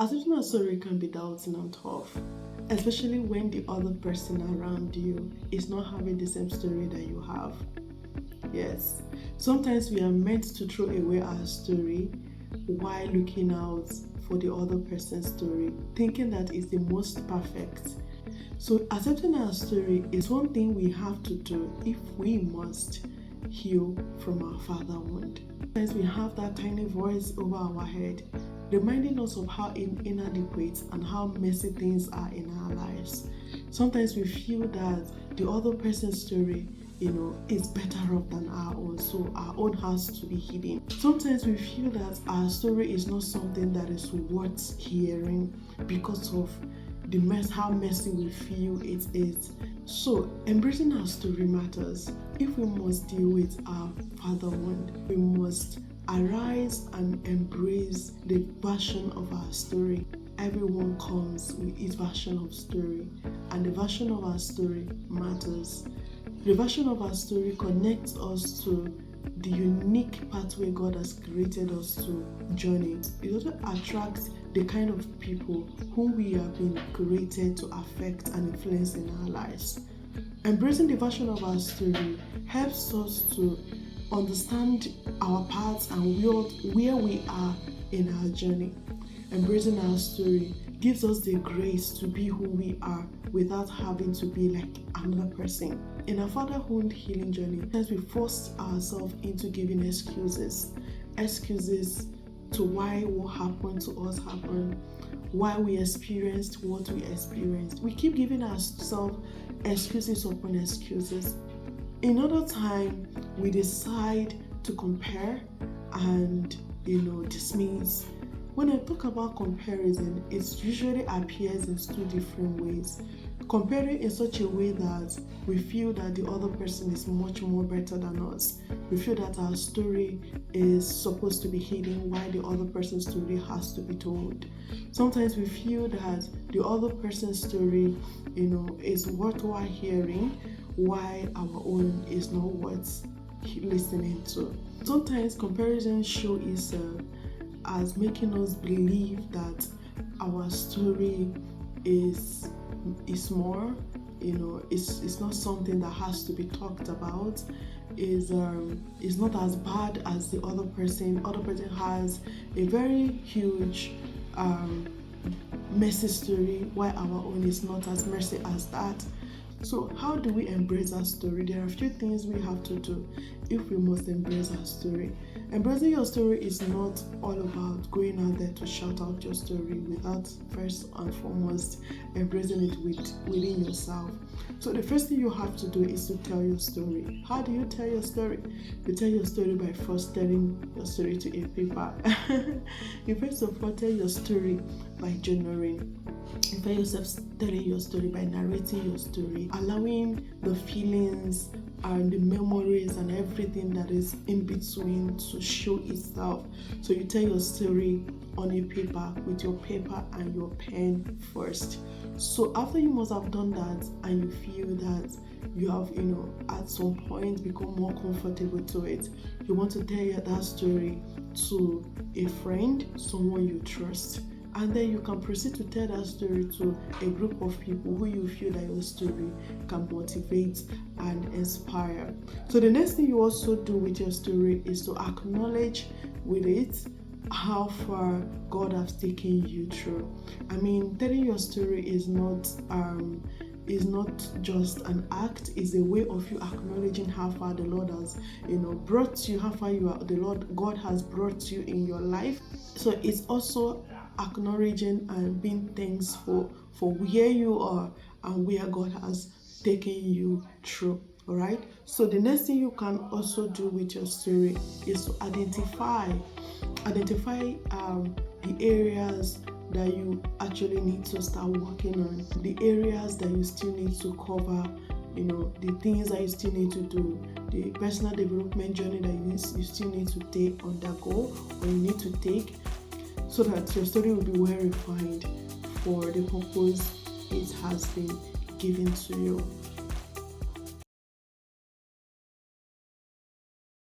Accepting a story can be doubting and tough, especially when the other person around you is not having the same story that you have. Yes, sometimes we are meant to throw away our story while looking out for the other person's story, thinking that is the most perfect. So, accepting our story is one thing we have to do if we must heal from our father wound. Sometimes we have that tiny voice over our head reminding us of how inadequate and how messy things are in our lives. Sometimes we feel that the other person's story, is better off than our own, so our own has to be hidden. Sometimes we feel that our story is not something that is worth hearing because of how messy we feel it is. So embracing our story matters. If we must deal with our father wound, we must arise and embrace the version of our story. Everyone comes with its version of story, and the version of our story matters. The version of our story connects us to the unique pathway God has created us to journey. It also attracts the kind of people whom we have been created to affect and influence in our lives. Embracing the version of our story helps us to understand our paths and where we are in our journey. Embracing our story gives us the grace to be who we are without having to be like another person. In our fatherhood healing journey, sometimes we force ourselves into giving excuses to why what happened to us happened, why we experienced what we experienced. We keep giving ourselves excuses upon excuses. Another time, we decide to compare and dismiss. When I talk about comparison, it usually appears in two different ways. Comparing in such a way that we feel that the other person is much more better than us. We feel that our story is supposed to be hidden while the other person's story has to be told. Sometimes we feel that the other person's story, is worthwhile hearing, while our own is not worth listening to. Sometimes comparison show itself as making us believe that our story is more, it's not something that has to be talked about, is not as bad as the other person. Other person has a very huge messy story, while our own is not as messy as that. So how do we embrace our story? There are a few things we have to do if we must embrace our story. Embracing your story is not all about going out there to shout out your story without first and foremost embracing it within yourself. So the first thing you have to do is to tell your story. How do you tell your story? You tell your story by first telling your story to a paper. You first of all tell your story by journaling. You find yourself telling your story by narrating your story, allowing the feelings and the memories and everything that is in between to show itself. So you tell your story on a paper with your paper and your pen first. So after you must have done that and you feel that you have, at some point become more comfortable to it, you want to tell that story to a friend, someone you trust. And then you can proceed to tell that story to a group of people who you feel that your story can motivate and inspire. So the next thing you also do with your story is to acknowledge with it how far God has taken you through. Telling your story is not just an act, is a way of you acknowledging how far the Lord has brought you, how far God has brought you in your life. So it's also acknowledging and being thankful for where you are and where God has taken you through. All right. So the next thing you can also do with your story is to identify the areas that you actually need to start working on, the areas that you still need to cover, the things that you still need to do, the personal development journey that you still need to undergo or you need to take, so that your story will be well refined for the purpose it has been given to you.